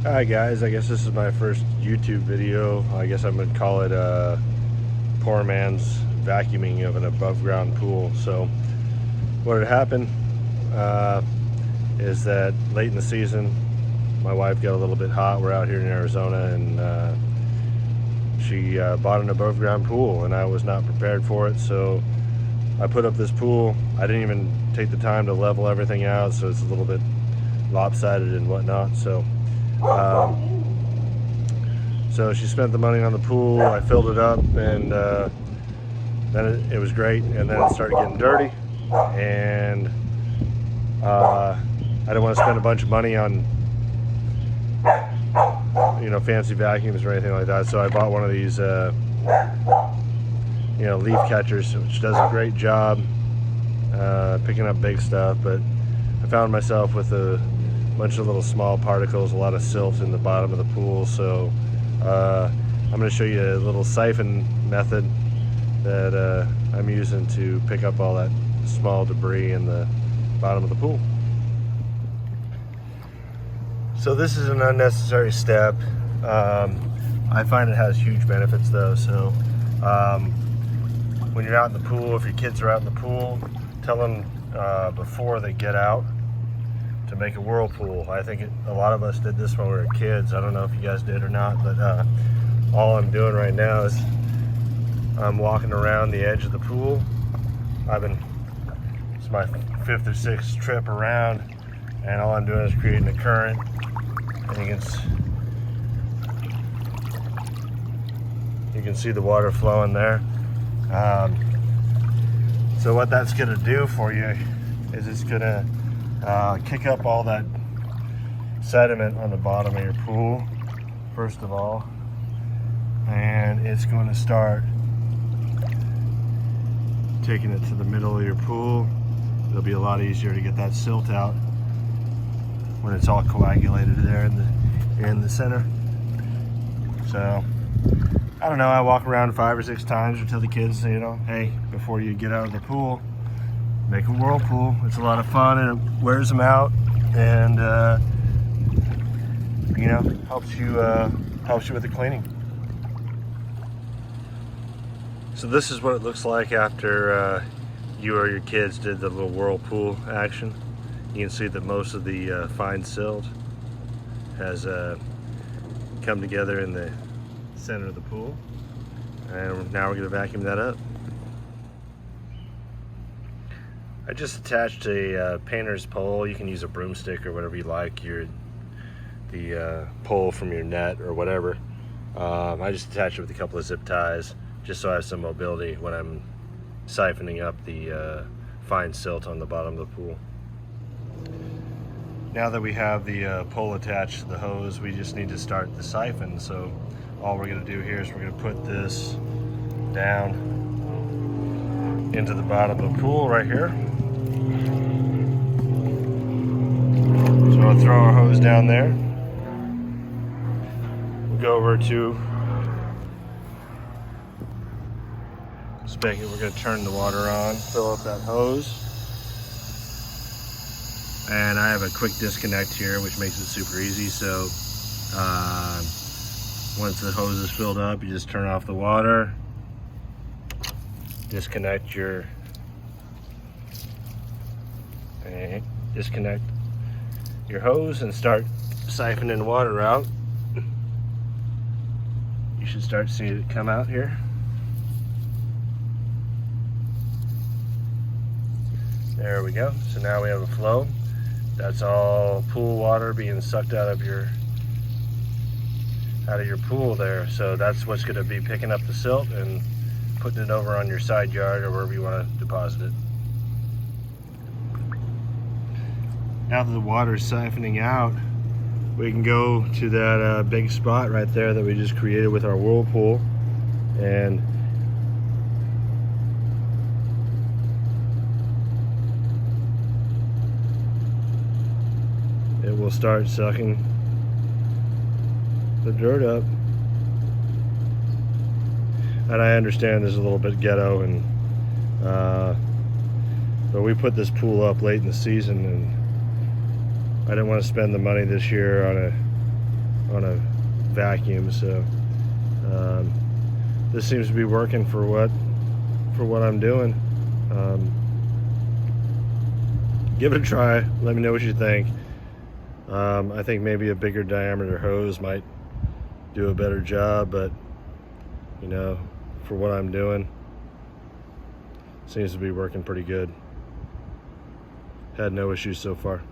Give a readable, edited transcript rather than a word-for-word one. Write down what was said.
Hi guys, I guess this is my first YouTube video. I guess I'm gonna call it a poor man's vacuuming of an above ground pool. So what had happened is that late in the season my wife got a little bit hot. We're out here in Arizona, and she bought an above ground pool, and I was not prepared for it. So I put up this pool. I didn't even take the time to level everything out, so it's a little bit lopsided and whatnot. So she spent the money on the pool. I filled it up, and then it was great, and then it started getting dirty, and I didn't want to spend a bunch of money on fancy vacuums or anything like that. So I bought one of these leaf catchers, which does a great job picking up big stuff, but I found myself with a bunch of little small particles, a lot of silt in the bottom of the pool. So I'm going to show you a little siphon method that I'm using to pick up all that small debris in the bottom of the pool. So this is an unnecessary step. I find it has huge benefits though. So when you're out in the pool, if your kids are out in the pool, tell them before they get out to make a whirlpool. I think a lot of us did this when we were kids. I don't know if you guys did or not, but all I'm doing right now is I'm walking around the edge of the pool. It's my 5th or 6th trip around, and all I'm doing is creating a current, and you can see the water flowing there. So what that's gonna do for you is it's gonna kick up all that sediment on the bottom of your pool, first of all, and it's going to start taking it to the middle of your pool. It'll be a lot easier to get that silt out when it's all coagulated there in the center. So I don't know, I walk around 5 or 6 times or tell the kids, hey, before you get out of the pool, make a whirlpool. It's a lot of fun, and it wears them out, and helps you with the cleaning. So this is what it looks like after you or your kids did the little whirlpool action. You can see that most of the fine silt has come together in the center of the pool, and now we're going to vacuum that up. I just attached a painter's pole. You can use a broomstick or whatever you like, the pole from your net or whatever. I just attached it with a couple of zip ties just so I have some mobility when I'm siphoning up the fine silt on the bottom of the pool. Now that we have the pole attached to the hose, we just need to start the siphon. So all we're going to do here is we're going to put this down into the bottom of the pool right here. So we'll throw our hose down there. We'll go over to the spigot. We're going to turn the water on, fill up that hose. And I have a quick disconnect here, which makes it super easy. So once the hose is filled up, you just turn off the water, disconnect your hose, and start siphoning water out. You should start seeing it come out here. There we go. So now we have a flow. That's all pool water being sucked out of your pool there. So that's what's going to be picking up the silt and putting it over on your side yard or wherever you want to deposit it. Now that the water is siphoning out, we can go to that big spot right there that we just created with our whirlpool, and it will start sucking the dirt up. And I understand this is a little bit ghetto, and but we put this pool up late in the season, and I didn't want to spend the money this year on on a vacuum. So this seems to be working for what I'm doing. Give it a try. Let me know what you think. I think maybe a bigger diameter hose might do a better job, but you know, for what I'm doing, seems to be working pretty good. Had no issues so far.